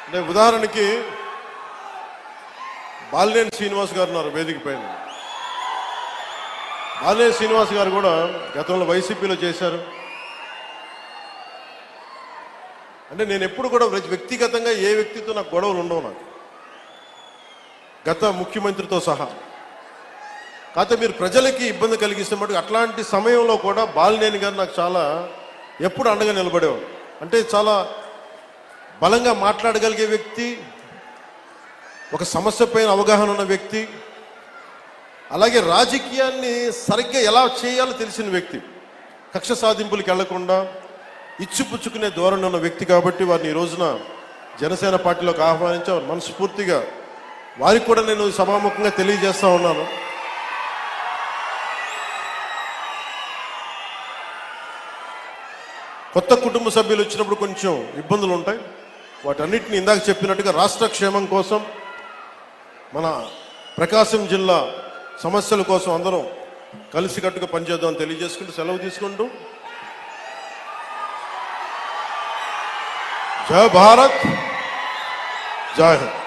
అంటే ఉదాహరణకి బాలినేని శ్రీనివాస్ గారు ఉన్నారు వేదిక పైన. బాలినేని శ్రీనివాస్ గారు కూడా గతంలో వైసీపీలో చేశారు. అంటే నేను ఎప్పుడు కూడా వ్యక్తిగతంగా ఏ వ్యక్తితో నాకు గొడవలు ఉండవు, నాకు గత ముఖ్యమంత్రితో సహా. కాకపోతే మీరు ప్రజలకి ఇబ్బంది కలిగిస్తే మటుకు అట్లాంటి సమయంలో కూడా బాలినేని గారు నాకు చాలా ఎప్పుడు అండగా నిలబడేవారు. అంటే చాలా బలంగా మాట్లాడగలిగే వ్యక్తి, ఒక సమస్య పైన అవగాహన ఉన్న వ్యక్తి, అలాగే రాజకీయాన్ని సరిగ్గా ఎలా చేయాలో తెలిసిన వ్యక్తి, కక్ష సాధింపులకు వెళ్లకుండా ఇచ్చిపుచ్చుకునే ధోరణి ఉన్న వ్యక్తి. కాబట్టి వారిని ఈ రోజున జనసేన పార్టీలోకి ఆహ్వానించారు. మనస్ఫూర్తిగా వారికి కూడా నేను సభాముఖంగా తెలియజేస్తా ఉన్నాను. కొత్త కుటుంబ సభ్యులు వచ్చినప్పుడు కొంచెం ఇబ్బందులు ఉంటాయి. వాటన్నిటిని ఇందాక చెప్పినట్టుగా రాష్ట్ర క్షేమం కోసం, మన ప్రకాశం జిల్లా సమస్యల కోసం అందరం కలిసికట్టుగా పనిచేద్దామని తెలియజేసుకుంటూ సెలవు తీసుకుంటూ, జై భారత్, జై హింద్.